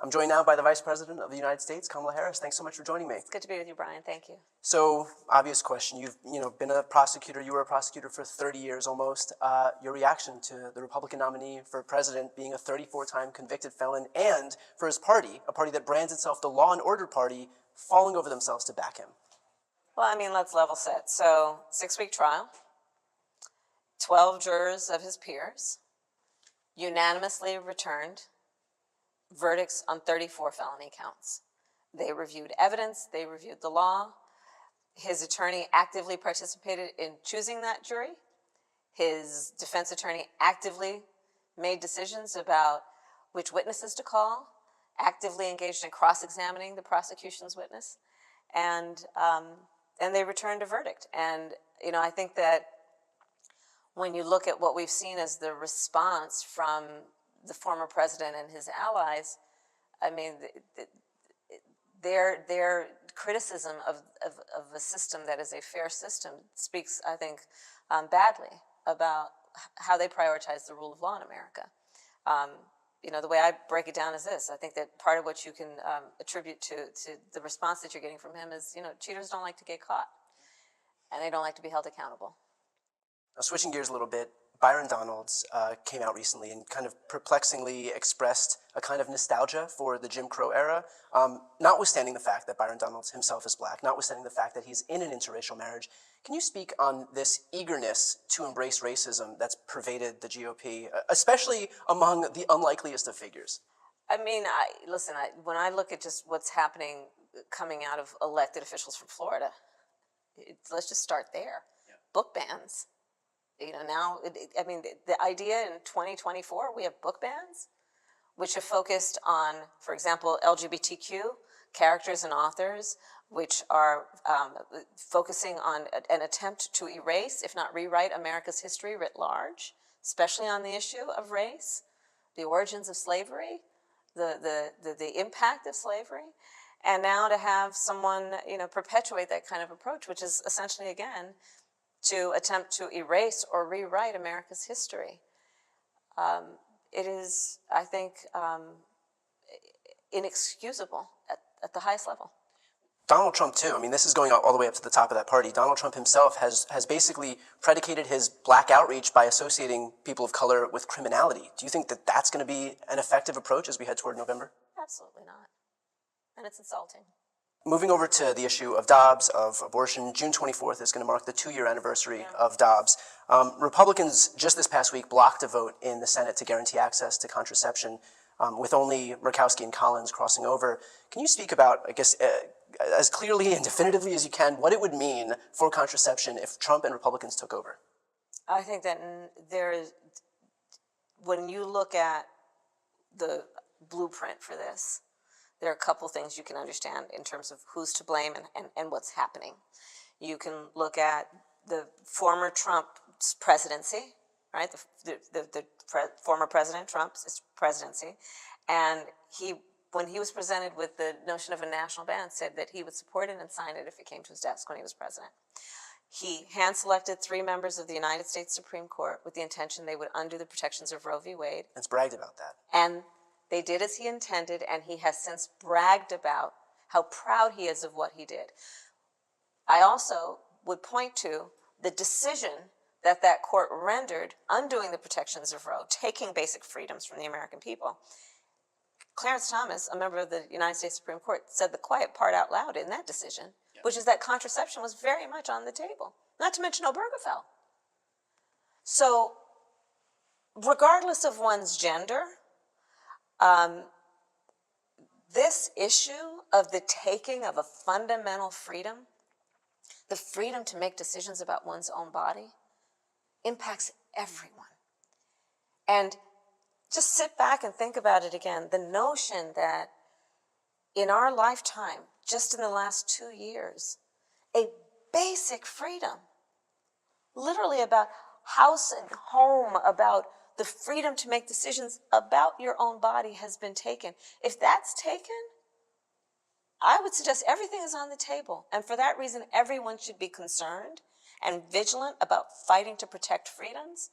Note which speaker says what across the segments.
Speaker 1: I'm joined now by the Vice President of the United States, Kamala Harris. Thanks so much for joining me.
Speaker 2: It's good to be with you, Brian. Thank you.
Speaker 1: So, obvious question. You've been a prosecutor. You were a prosecutor for 30 years almost. Your reaction to the Republican nominee for president being a 34-time convicted felon, and for his party, a party that brands itself the Law and Order Party, falling over themselves to back him?
Speaker 2: Well, I mean, let's level set. So, 6-week trial, 12 jurors of his peers unanimously returned verdicts on 34 felony counts. They reviewed evidence, they reviewed the law. His attorney actively participated in choosing that jury. His defense attorney actively made decisions about which witnesses to call, actively engaged in cross-examining the prosecution's witness, and they returned a verdict. And I think that when you look at what we've seen as the response from the former president and his allies, I mean, their criticism of a system that is a fair system speaks, I think, badly about how they prioritize the rule of law in America. The way I break it down is this. I think that part of what you can attribute to the response that you're getting from him is, cheaters don't like to get caught, and they don't like to be held accountable.
Speaker 1: Now, switching gears a little bit, Byron Donalds came out recently and kind of perplexingly expressed a kind of nostalgia for the Jim Crow era, notwithstanding the fact that Byron Donalds himself is black, notwithstanding the fact that he's in an interracial marriage. Can you speak on this eagerness to embrace racism that's pervaded the GOP, especially among the unlikeliest of figures?
Speaker 2: I mean, when I look at just what's happening coming out of elected officials from Florida, let's just start there. Yeah. Book bans. Now, the idea in 2024, we have book bans, which are focused on, for example, LGBTQ characters and authors, which are focusing on an attempt to erase, if not rewrite, America's history writ large, especially on the issue of race, the origins of slavery, the impact of slavery. And now to have someone, perpetuate that kind of approach, which is essentially, again, to attempt to erase or rewrite America's history. It is, I think, inexcusable at the highest level.
Speaker 1: Donald Trump, too. I mean, this is going all the way up to the top of that party. Donald Trump himself has basically predicated his black outreach by associating people of color with criminality. Do you think that that's going to be an effective approach as we head toward November?
Speaker 2: Absolutely not. And it's insulting.
Speaker 1: Moving over to the issue of Dobbs, of abortion, June 24th is going to mark the 2-year anniversary of Dobbs. Republicans just this past week blocked a vote in the Senate to guarantee access to contraception, with only Murkowski and Collins crossing over. Can you speak about, I guess, as clearly and definitively as you can, what it would mean for contraception if Trump and Republicans took over?
Speaker 2: I think that when you look at the blueprint for this, there are a couple things you can understand in terms of who's to blame and what's happening. You can look at the former Trump's presidency, right? The former President Trump's presidency, and when he was presented with the notion of a national ban, said that he would support it and sign it if it came to his desk when he was president. He hand-selected 3 members of the United States Supreme Court with the intention they would undo the protections of Roe v. Wade.
Speaker 1: It's bragged about that.
Speaker 2: And they did as he intended, and he has since bragged about how proud he is of what he did. I also would point to the decision that court rendered undoing the protections of Roe, taking basic freedoms from the American people. Clarence Thomas, a member of the United States Supreme Court, said the quiet part out loud in that decision, which is that contraception was very much on the table, not to mention Obergefell. So, regardless of one's gender, this issue of the taking of a fundamental freedom, the freedom to make decisions about one's own body, impacts everyone. And just sit back and think about it again. The notion that in our lifetime, just in the last 2 years, a basic freedom, literally about house and home, about the freedom to make decisions about your own body has been taken. If that's taken, I would suggest everything is on the table. And for that reason, everyone should be concerned and vigilant about fighting to protect freedoms.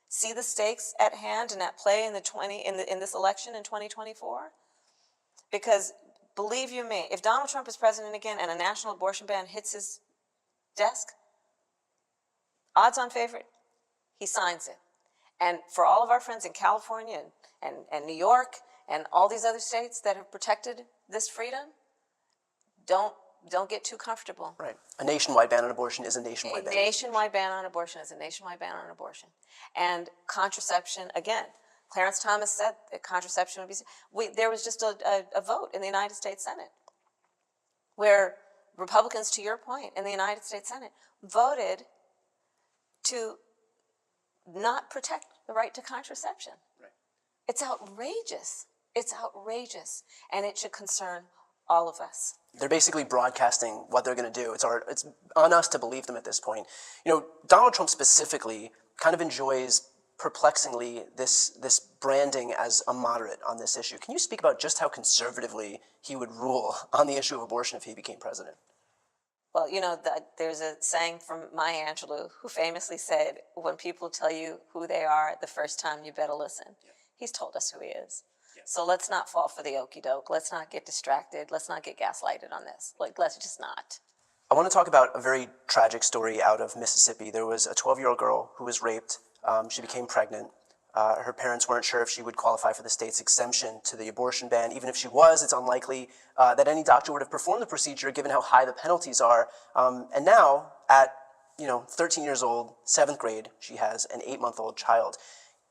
Speaker 2: See the stakes at hand and at play in this election in 2024. Because believe you me, if Donald Trump is president again and a national abortion ban hits his desk, odds on favorite, he signs it. And for all of our friends in California and New York and all these other states that have protected this freedom, don't get too comfortable.
Speaker 1: Right. A nationwide ban on abortion is a nationwide ban.
Speaker 2: A nationwide ban on abortion is a nationwide ban on abortion. And contraception, again, Clarence Thomas said that contraception would be... there was just a vote in the United States Senate where Republicans, to your point, in the United States Senate voted to not protect the right to contraception. Right. It's outrageous. It's outrageous. And it should concern all of us.
Speaker 1: They're basically broadcasting what they're going to do. It's on us to believe them at this point. You know, Donald Trump specifically kind of enjoys perplexingly this branding as a moderate on this issue. Can you speak about just how conservatively he would rule on the issue of abortion if he became president?
Speaker 2: Well, you know, there's a saying from Maya Angelou who famously said, when people tell you who they are the first time, you better listen. Yeah. He's told us who he is. Yeah. So let's not fall for the okie doke. Let's not get distracted. Let's not get gaslighted on this. Like, let's just not.
Speaker 1: I want to talk about a very tragic story out of Mississippi. There was a 12-year-old girl who was raped. She became pregnant. Her parents weren't sure if she would qualify for the state's exemption to the abortion ban. Even if she was, it's unlikely that any doctor would have performed the procedure given how high the penalties are. And now, at 13 years old, 7th grade, she has an 8-month-old child.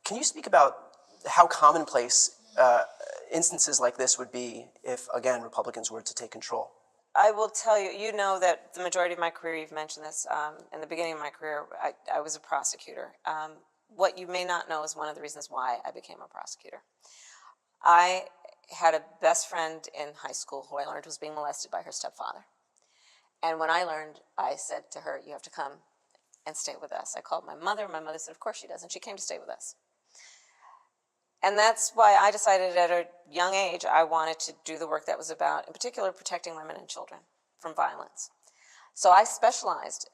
Speaker 1: Can you speak about how commonplace instances like this would be if, again, Republicans were to take control?
Speaker 2: I will tell you, you know that the majority of my career, you've mentioned this, in the beginning of my career, I was a prosecutor. What you may not know is one of the reasons why I became a prosecutor. I had a best friend in high school who I learned was being molested by her stepfather. And when I learned, I said to her, you have to come and stay with us. I called my mother. My mother said, of course she does. And she came to stay with us. And that's why I decided at a young age I wanted to do the work that was about, in particular, protecting women and children from violence. So I specialized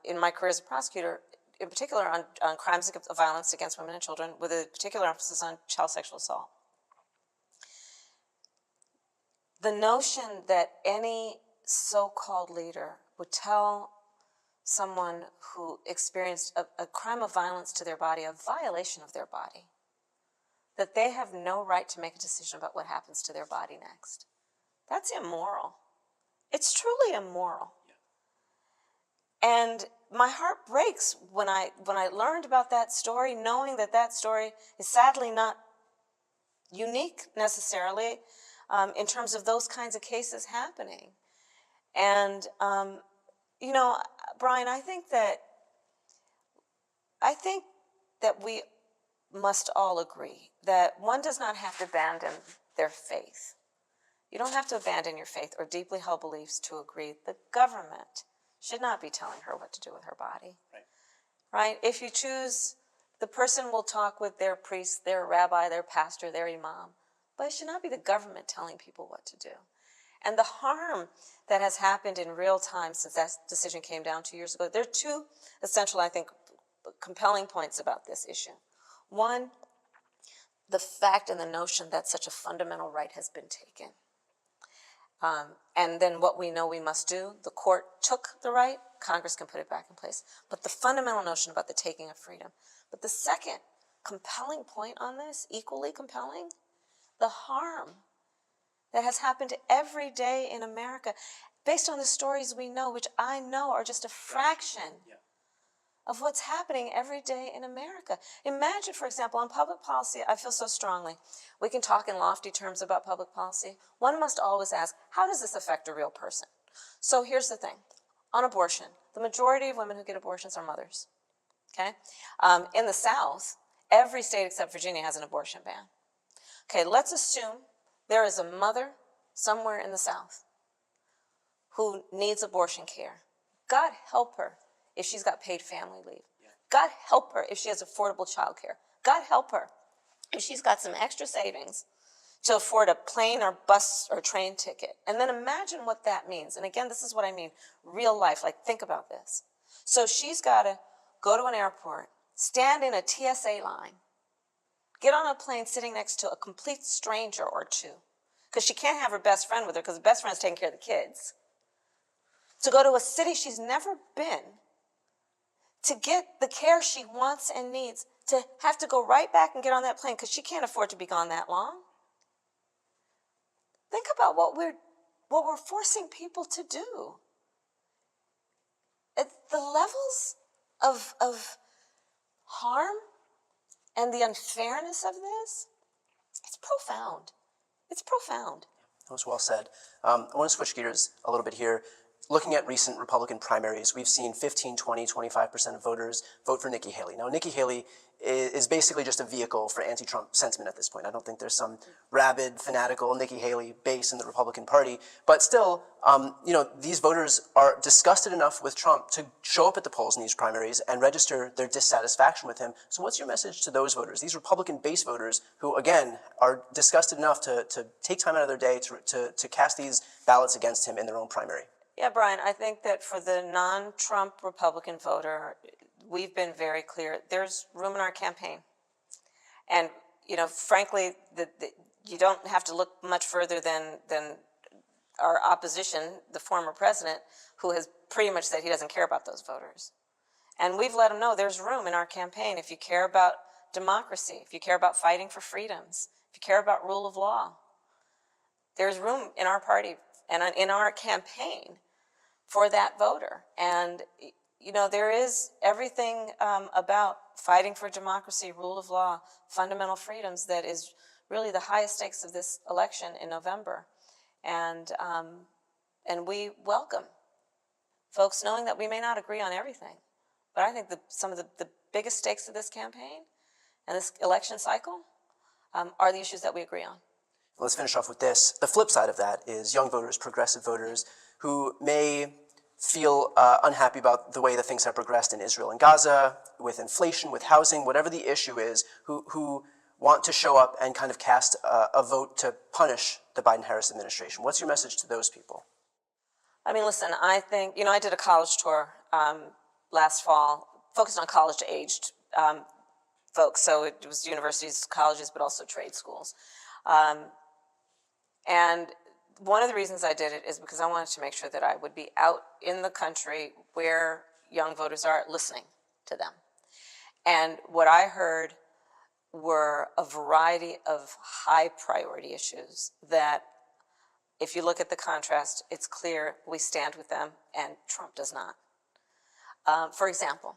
Speaker 2: in my career as a prosecutor, in particular on crimes of violence against women and children, with a particular emphasis on child sexual assault. The notion that any so-called leader would tell someone who experienced a crime of violence to their body, a violation of their body, that they have no right to make a decision about what happens to their body next. That's immoral. It's truly immoral. Yeah. And my heart breaks when I learned about that story, knowing that that story is sadly not unique necessarily in terms of those kinds of cases happening. And, you know, Brian, I think that we must all agree that one does not have to abandon their faith. You don't have to abandon your faith or deeply held beliefs to agree. The government should not be telling her what to do with her body. Right? If you choose, the person will talk with their priest, their rabbi, their pastor, their imam, but it should not be the government telling people what to do. And the harm that has happened in real time since that decision came down 2 years ago, there are two essential, I think, compelling points about this issue. One, the fact and the notion that such a fundamental right has been taken. And then what we know we must do, the court took the right, Congress can put it back in place. But the fundamental notion about the taking of freedom. But the second compelling point on this, equally compelling, the harm that has happened every day in America, based on the stories we know, which I know are just a fraction of what's happening every day in America. Imagine, for example, on public policy, I feel so strongly, we can talk in lofty terms about public policy. One must always ask, how does this affect a real person? So here's the thing. On abortion, the majority of women who get abortions are mothers. Okay? In the South, every state except Virginia has an abortion ban. Okay, let's assume there is a mother somewhere in the South who needs abortion care. God help her if she's got paid family leave. God help her if she has affordable child care. God help her if she's got some extra savings to afford a plane or bus or train ticket. And then imagine what that means. And again, this is what I mean, real life, like think about this. So she's got to go to an airport, stand in a TSA line, get on a plane sitting next to a complete stranger or two, because she can't have her best friend with her because the best friend's taking care of the kids, to go to a city she's never been, to get the care she wants and needs, to have to go right back and get on that plane because she can't afford to be gone that long. Think about what we're forcing people to do. The levels of harm and the unfairness of this, it's profound. It's profound.
Speaker 1: That was well said. I want to switch gears a little bit here. Looking at recent Republican primaries, we've seen 15, 20, 25% of voters vote for Nikki Haley. Now, Nikki Haley is basically just a vehicle for anti-Trump sentiment at this point. I don't think there's some rabid, fanatical Nikki Haley base in the Republican Party. But still, these voters are disgusted enough with Trump to show up at the polls in these primaries and register their dissatisfaction with him. So what's your message to those voters, these Republican base voters who, again, are disgusted enough to take time out of their day to cast these ballots against him in their own primary?
Speaker 2: Yeah, Brian, I think that for the non-Trump Republican voter, we've been very clear. There's room in our campaign. And, frankly, you don't have to look much further than our opposition, the former president, who has pretty much said he doesn't care about those voters. And we've let him know there's room in our campaign if you care about democracy, if you care about fighting for freedoms, if you care about rule of law. There's room in our party and in our campaign for that voter. And, there is everything about fighting for democracy, rule of law, fundamental freedoms that is really the highest stakes of this election in November. And we welcome folks knowing that we may not agree on everything. But I think some of the biggest stakes of this campaign and this election cycle are the issues that we agree on.
Speaker 1: Let's finish off with this. The flip side of that is young voters, progressive voters, who may feel unhappy about the way that things have progressed in Israel and Gaza, with inflation, with housing, whatever the issue is, who want to show up and kind of cast a vote to punish the Biden-Harris administration. What's your message to those people?
Speaker 2: I mean, listen, I think, I did a college tour last fall, focused on college-aged folks. So it was universities, colleges, but also trade schools. And one of the reasons I did it is because I wanted to make sure that I would be out in the country where young voters are, listening to them. And what I heard were a variety of high priority issues that, if you look at the contrast, it's clear we stand with them and Trump does not. For example,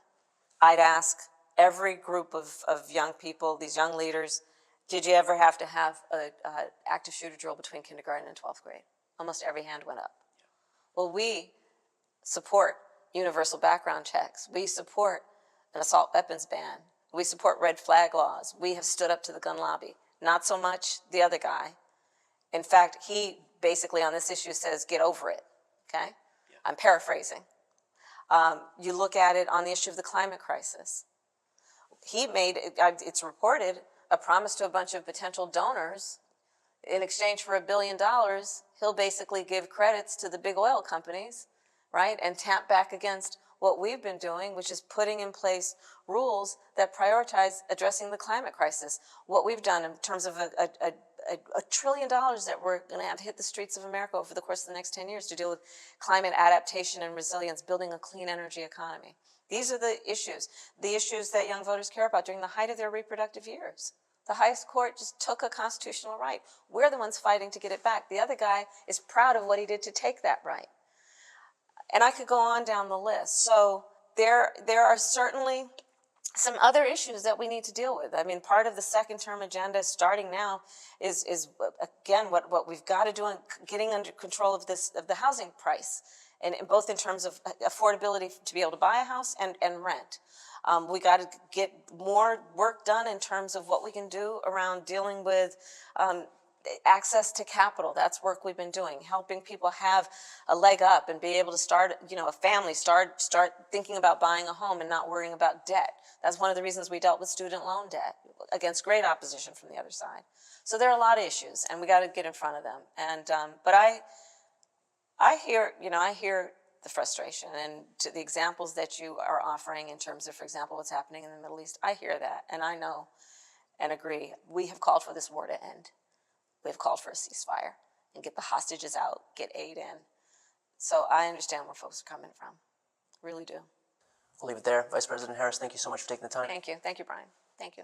Speaker 2: I'd ask every group of young people, these young leaders, did you ever have to have an active shooter drill between kindergarten and 12th grade? Almost every hand went up. Well, we support universal background checks. We support an assault weapons ban. We support red flag laws. We have stood up to the gun lobby. Not so much the other guy. In fact, he basically on this issue says, get over it, okay? Yeah. I'm paraphrasing. You look at it on the issue of the climate crisis. He made, it's reported, a promise to a bunch of potential donors. In exchange for $1 billion, he'll basically give credits to the big oil companies, right? And tap back against what we've been doing, which is putting in place rules that prioritize addressing the climate crisis. What we've done in terms of $1 trillion that we're going to have hit the streets of America over the course of the next 10 years to deal with climate adaptation and resilience, building a clean energy economy. These are the issues that young voters care about during the height of their reproductive years. The highest court just took a constitutional right. We're the ones fighting to get it back. The other guy is proud of what he did to take that right. And I could go on down the list. So there are certainly some other issues that we need to deal with. I mean, part of the second term agenda starting now is again, what we've got to do in getting under control of the housing price, and both in terms of affordability to be able to buy a house and rent. We got to get more work done in terms of what we can do around dealing with access to capital. That's work we've been doing, helping people have a leg up and be able to start, a family, start thinking about buying a home and not worrying about debt. That's one of the reasons we dealt with student loan debt against great opposition from the other side. So there are a lot of issues, and we got to get in front of them. And but I hear the frustration and to the examples that you are offering in terms of, for example, what's happening in the Middle East. I hear that, and I know and agree. We have called for this war to end. We have called for a ceasefire. and get the hostages out, get aid in. So I understand where folks are coming from, really do.
Speaker 1: We'll leave it there. Vice President Harris, thank you so much for taking the time.
Speaker 2: Thank you, Brian. Thank you.